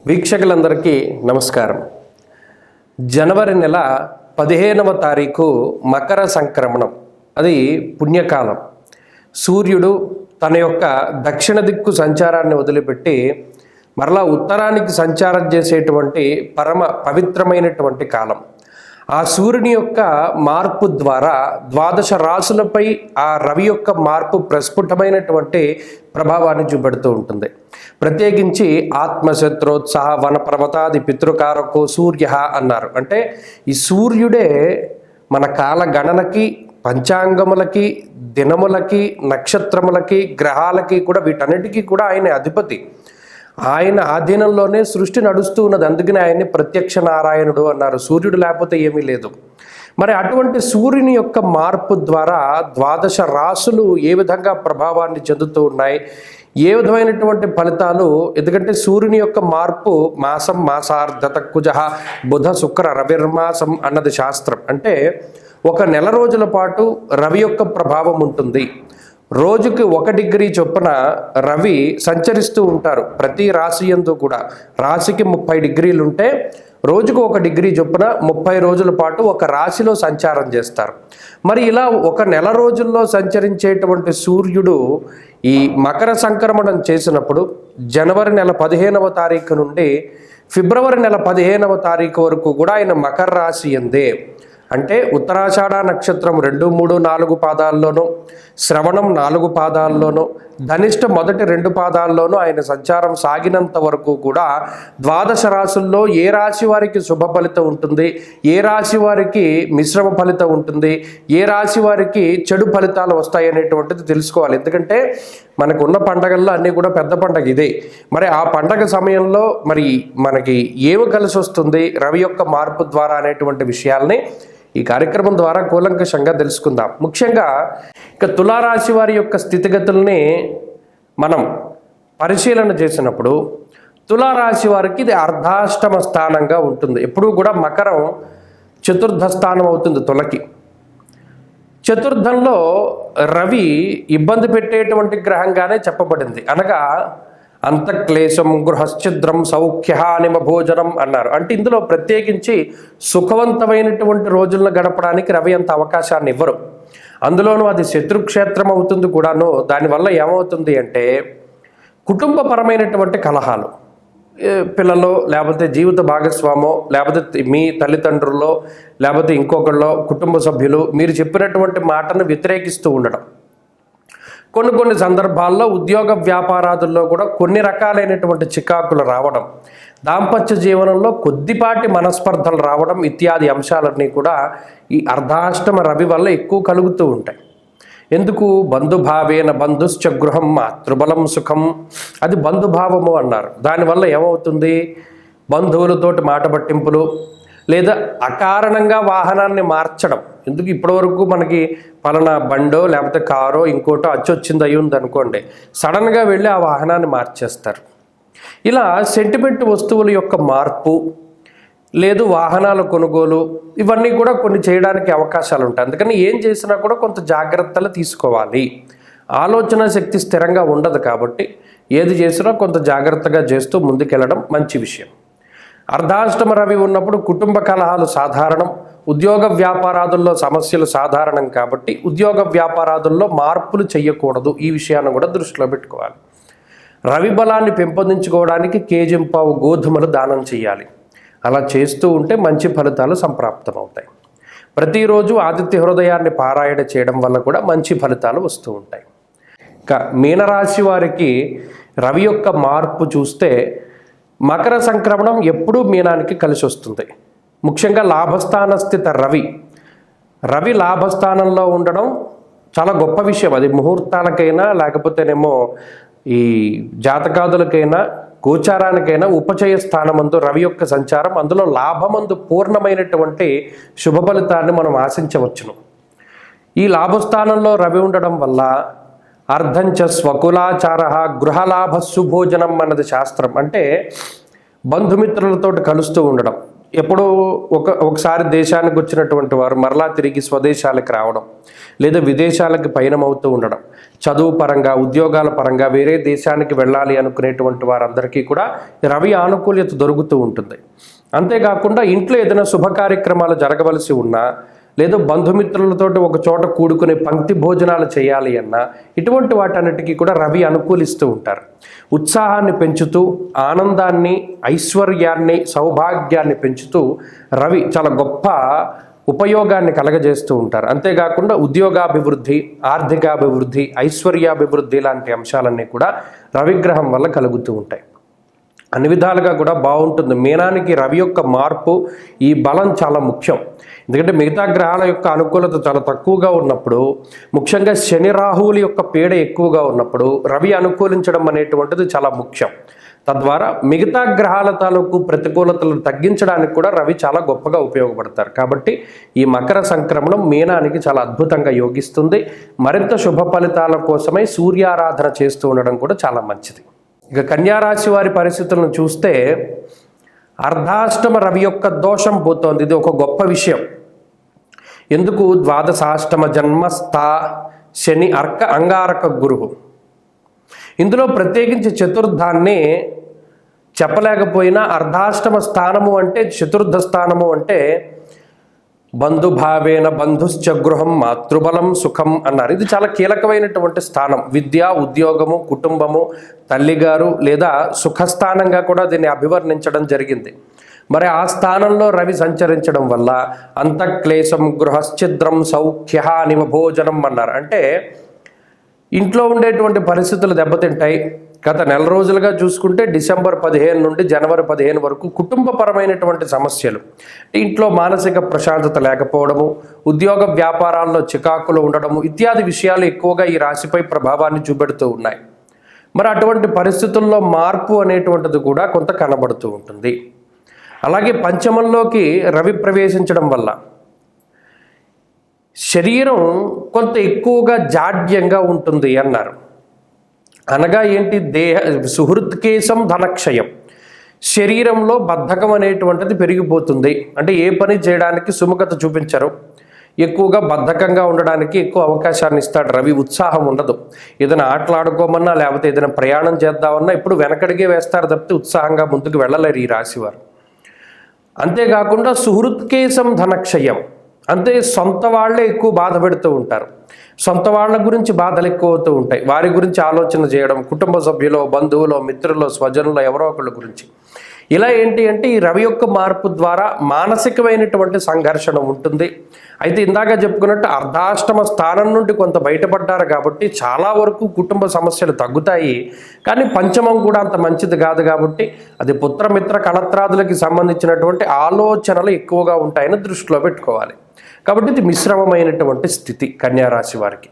వీక్షకులందరికీ నమస్కారం. జనవరి నెల 15వ తారీఖు మకర సంక్రమణం. అది పుణ్యకాలం. సూర్యుడు తన యొక్క దక్షిణ దిక్కు సంచారాన్ని వదిలిపెట్టి మరలా ఉత్తరానికి సంచారం చేసేటువంటి పరమ పవిత్రమైనటువంటి కాలం. ఆ సూర్యుని యొక్క మార్పు ద్వారా ద్వాదశ రాశులపై ఆ రవి యొక్క మార్పు ప్రస్ఫుటమైనటువంటి ప్రభావాన్ని చూపెడుతూ ఉంటుంది. ప్రత్యేకించి ఆత్మశత్రోత్సాహ వన పర్వతాది పితృకారకో సూర్య అన్నారు. అంటే ఈ సూర్యుడే మన కాల గణనకి, పంచాంగములకి, దినములకి, నక్షత్రములకి, గ్రహాలకి కూడా వీటన్నిటికీ కూడా ఆయన అధిపతి. ఆయన ఆధీనంలోనే సృష్టి నడుస్తూ ఉన్నది. అందుకనే ఆయన్ని ప్రత్యక్ష నారాయణుడు అన్నారు. సూర్యుడు లేకపోతే ఏమీ లేదు. మరి అటువంటి సూర్యుని యొక్క మార్పు ద్వారా ద్వాదశ రాశులు ఏ విధంగా ప్రభావాన్ని చెందుతూ ఉన్నాయి, ఏ విధమైనటువంటి ఫలితాలు. ఎందుకంటే సూర్యుని యొక్క మార్పు మాసం మాసార్ధత కుజ బుధ శుక్ర రవిర్మాసం అన్నది శాస్త్రం. అంటే ఒక నెల రోజుల పాటు రవి యొక్క ప్రభావం ఉంటుంది. రోజుకి 1 డిగ్రీ చొప్పున రవి సంచరిస్తూ ఉంటారు ప్రతి రాశి యందు కూడా. రాశికి 30 డిగ్రీలు ఉంటే రోజుకు 1 డిగ్రీ చొప్పున 30 రోజుల పాటు ఒక రాశిలో సంచారం చేస్తారు. మరి ఇలా ఒక నెల రోజుల్లో సంచరించేటువంటి సూర్యుడు ఈ మకర సంక్రమణం చేసినప్పుడు జనవరి నెల 15వ తారీఖు నుండి ఫిబ్రవరి నెల 15వ తారీఖు వరకు కూడా ఆయన మకర రాశి యందే, అంటే ఉత్తరాషాఢ నక్షత్రం 2, 3, 4 పాదాల్లోనూ, శ్రవణం 4 పాదాల్లోనూ, ధనిష్ట మొదటి 2 పాదాల్లోనూ ఆయన సంచారం సాగినంత వరకు కూడా ద్వాదశ రాశుల్లో ఏ రాశి వారికి శుభ ఫలితం ఉంటుంది, ఏ రాశి వారికి మిశ్రమ ఫలితం ఉంటుంది, ఏ రాశి వారికి చెడు ఫలితాలు వస్తాయి అనేటువంటిది తెలుసుకోవాలి. ఎందుకంటే మనకున్న పండగల్లో అన్నీ కూడా పెద్ద పండగ ఇదే. మరి ఆ పండగ సమయంలో మరి మనకి ఏమి కలిసి వస్తుంది రవి యొక్క మార్పు ద్వారా అనేటువంటి విషయాల్ని ఈ కార్యక్రమం ద్వారా కూలంకషంగా తెలుసుకుందాం. ముఖ్యంగా ఇక తులారాశి వారి యొక్క స్థితిగతుల్ని మనం పరిశీలన చేసినప్పుడు తులారాశి వారికి ఇది అర్ధాష్టమ స్థానంగా ఉంటుంది. ఎప్పుడూ కూడా మకరం చతుర్థ స్థానం అవుతుంది తులకి. చతుర్థంలో రవి ఇబ్బంది పెట్టేటువంటి గ్రహంగానే చెప్పబడింది. అనగా అంతఃక్లేశం గృహశ్చిద్రం సౌఖ్యహానిమ భోజనం అన్నారు. అంటే ఇందులో ప్రత్యేకించి సుఖవంతమైనటువంటి రోజులను గడపడానికి రవి అంత అవకాశాన్ని ఇవ్వరు. అందులోనూ అది శత్రుక్షేత్రం అవుతుంది కూడాను. దానివల్ల ఏమవుతుంది అంటే కుటుంబపరమైనటువంటి కలహాలు, పిల్లలు లేకపోతే జీవిత భాగస్వామో లేకపోతే మీ తల్లిదండ్రుల్లో లేకపోతే ఇంకొకళ్ళో కుటుంబ సభ్యులు మీరు చెప్పినటువంటి మాటను వ్యతిరేకిస్తూ ఉండడం. కొన్ని సందర్భాల్లో ఉద్యోగ వ్యాపారాదుల్లో కూడా కొన్ని రకాలైనటువంటి చికాకులు రావడం, దాంపత్య జీవనంలో కొద్దిపాటి మనస్పర్ధలు రావడం ఇత్యాది అంశాలన్నీ కూడా ఈ అర్ధాష్టమ రవి వల్ల ఎక్కువ కలుగుతూ ఉంటాయి. ఎందుకు? బంధుభావేన బంధుశ్చ గృహం మాతృబలం సుఖం. అది బంధుభావము అన్నారు. దానివల్ల ఏమవుతుంది? బంధువులతోటి మాట పట్టింపులు, లేదా అకారణంగా వాహనాన్ని మార్చడం. ఎందుకు ఇప్పటివరకు మనకి పలానా బండో లేకపోతే కారో ఇంకోటో అచ్చొచ్చింది అయ్యి ఉంది అనుకోండి, సడన్గా వెళ్ళి ఆ వాహనాన్ని మార్చేస్తారు. ఇలా సెంటిమెంట్ వస్తువుల యొక్క మార్పు, లేదు వాహనాల కొనుగోలు, ఇవన్నీ కూడా కొన్ని చేయడానికి అవకాశాలు ఉంటాయి. అందుకని ఏం చేసినా కూడా కొంత జాగ్రత్తలు తీసుకోవాలి. ఆలోచన శక్తి స్థిరంగా ఉండదు కాబట్టి ఏది చేసినా కొంత జాగ్రత్తగా చేస్తూ ముందుకెళ్ళడం మంచి విషయం. అర్ధాష్టమ రవి ఉన్నప్పుడు కుటుంబ కలహాలు సాధారణం, ఉద్యోగ వ్యాపారాదుల్లో సమస్యలు సాధారణం కాబట్టి ఉద్యోగ వ్యాపారాదుల్లో మార్పులు చేయకూడదు. ఈ విషయాన్ని కూడా దృష్టిలో పెట్టుకోవాలి. రవి బలాన్ని పెంపొందించుకోవడానికి కేజింపావు గోధుమలు దానం చేయాలి. అలా చేస్తూ ఉంటే మంచి ఫలితాలు సంప్రాప్తమవుతాయి. ప్రతిరోజు ఆదిత్య హృదయాన్ని పారాయణ చేయడం వల్ల కూడా మంచి ఫలితాలు వస్తూ ఉంటాయి. ఇక మీనరాశి వారికి రవి యొక్క మార్పు చూస్తే మకర సంక్రమణం ఎప్పుడూ మీనానికి కలిసి వస్తుంది. ముఖ్యంగా లాభస్థాన స్థిత రవి లాభస్థానంలో ఉండడం చాలా గొప్ప విషయం. అది ముహూర్తాలకైనా లేకపోతేనేమో ఈ జాతకాదులకైనా గోచారానికైనా ఉపచయ స్థానమందు రవి యొక్క సంచారం, అందులో లాభమందు పూర్ణమైనటువంటి శుభ ఫలితాన్ని మనం ఆశించవచ్చును. ఈ లాభస్థానంలో రవి ఉండడం వల్ల అర్ధంచ స్వకులాచార గృహలాభ సుభోజనం అన్నది శాస్త్రం. అంటే బంధుమిత్రులతో కలుస్తూ ఉండడం, ఎప్పుడో ఒకసారి దేశానికి వచ్చినటువంటి వారు మరలా తిరిగి స్వదేశాలకు రావడం, లేదా విదేశాలకు పయనమవుతూ ఉండడం, చదువు పరంగా ఉద్యోగాల పరంగా వేరే దేశానికి వెళ్ళాలి అనుకునేటువంటి వారందరికీ కూడా రవి ఆనుకూల్యత దొరుకుతూ ఉంటుంది. అంతేకాకుండా ఇంట్లో ఏదైనా శుభ కార్యక్రమాలు జరగవలసి ఉన్నా, లేదా బంధుమిత్రులతో ఒక చోట కూడుకునే పంక్తి భోజనాలు చేయాలి అన్నా, ఇటువంటి వాటన్నిటికీ కూడా రవి అనుకూలిస్తూ ఉంటారు. ఉత్సాహాన్ని పెంచుతూ, ఆనందాన్ని, ఐశ్వర్యాన్ని, సౌభాగ్యాన్ని పెంచుతూ రవి చాలా గొప్ప ఉపయోగాన్ని కలగజేస్తూ ఉంటారు. అంతేకాకుండా ఉద్యోగాభివృద్ధి, ఆర్థికాభివృద్ధి, ఐశ్వర్యాభివృద్ధి లాంటి అంశాలన్నీ కూడా రవిగ్రహం వల్ల కలుగుతూ ఉంటాయి. అన్ని విధాలుగా కూడా బాగుంటుంది. మీనానికి రవి యొక్క మార్పు, ఈ బలం చాలా ముఖ్యం. ఎందుకంటే మిగతా గ్రహాల యొక్క అనుకూలత చాలా తక్కువగా ఉన్నప్పుడు, ముఖ్యంగా శని రాహువుల యొక్క పీడ ఎక్కువగా ఉన్నప్పుడు రవి అనుకూలించడం అనేటువంటిది చాలా ముఖ్యం. తద్వారా మిగతా గ్రహాల తాలూకు ప్రతికూలతలను తగ్గించడానికి కూడా రవి చాలా గొప్పగా ఉపయోగపడతారు. కాబట్టి ఈ మకర సంక్రమణం మీనానికి చాలా అద్భుతంగా యోగిస్తుంది. మరింత శుభ ఫలితాల కోసమై సూర్యారాధన చేస్తూ ఉండడం కూడా చాలా మంచిది. ఇక కన్యారాశి వారి పరిస్థితులను చూస్తే అర్ధాష్టమ రవి యొక్క దోషం పోతోంది. ఇది ఒక గొప్ప విషయం. ఎందుకు? ద్వాదశాష్టమ జన్మస్థా శని అంగారక గురువు. ఇందులో ప్రత్యేకించి చతుర్థాన్ని చెప్పలేకపోయినా అర్ధాష్టమ స్థానము అంటే, చతుర్థ స్థానము అంటే బంధుభావేన బంధుశ్చ గృహం మాతృబలం సుఖం అన్నారు. ఇది చాలా కీలకమైనటువంటి స్థానం. విద్య, ఉద్యోగము, కుటుంబము, తల్లిగారు లేదా సుఖస్థానంగా కూడా దీన్ని అభివర్ణించడం జరిగింది. మరి ఆ స్థానంలో రవి సంచరించడం వల్ల అంతఃక్లేశం గృహశ్చిద్రం సౌఖ్య నిమభోజనం అన్నారు. అంటే ఇంట్లో ఉండేటువంటి పరిస్థితులు దెబ్బతింటాయి. గత నెల రోజులుగా చూసుకుంటే డిసెంబర్ 15 నుండి జనవరి 15 వరకు కుటుంబపరమైనటువంటి సమస్యలు, ఇంట్లో మానసిక ప్రశాంతత లేకపోవడము, ఉద్యోగ వ్యాపారాల్లో చికాకులు ఉండడము ఇత్యాది విషయాలు ఎక్కువగా ఈ రాశిపై ప్రభావాన్ని చూపెడుతూ ఉన్నాయి. మరి అటువంటి పరిస్థితుల్లో మార్పు అనేటువంటిది కూడా కొంత కనబడుతూ ఉంటుంది. అలాగే పంచమంలోకి రవి ప్రవేశించడం వల్ల శరీరం కొంత ఎక్కువగా జాడ్యంగా ఉంటుంది అన్నారు. అనగా ఏంటి? సుహృత్కేశం ధనక్షయం. శరీరంలో బద్ధకం అనేటువంటిది పెరిగిపోతుంది. అంటే ఏ పని చేయడానికి సుముఖత చూపించరు, ఎక్కువగా బద్ధకంగా ఉండడానికి ఎక్కువ అవకాశాన్ని ఇస్తాడు రవి. ఉత్సాహం ఉండదు. ఏదైనా ఆటలాడుకోమన్నా లేకపోతే ఏదైనా ప్రయాణం చేద్దామన్నా ఇప్పుడు వెనకడిగే వేస్తారు తప్పితే ఉత్సాహంగా ముందుకు వెళ్ళలేరు ఈ రాశివారు. అంతేకాకుండా సుహృత్కేశం ధనక్షయం అంటే సొంత వాళ్ళే ఎక్కువ బాధ పెడుతూ ఉంటారు. సొంత వాళ్ళ గురించి బాధలు ఎక్కువ అవుతూ ఉంటాయి. వారి గురించి ఆలోచన చేయడం, కుటుంబ సభ్యులు, బంధువులు, మిత్రులు, స్వజనులు ఎవరో ఒకళ్ళ గురించి. ఇలా ఏంటి అంటే ఈ రవి యొక్క మార్పు ద్వారా మానసికమైనటువంటి సంఘర్షణ ఉంటుంది. అయితే ఇందాక చెప్పుకున్నట్టు అర్ధాష్టమ స్థానం నుండి కొంత బయటపడ్డారు కాబట్టి చాలా వరకు కుటుంబ సమస్యలు తగ్గుతాయి. కానీ పంచమం కూడా అంత మంచిది కాదు కాబట్టి అది పుత్రమిత్ర కళత్రాదులకి సంబంధించినటువంటి ఆలోచనలు ఎక్కువగా ఉంటాయని దృష్టిలో పెట్టుకోవాలి. కాబట్టి ఇది మిశ్రమమైనటువంటి స్థితి కన్యారాశి వారికి.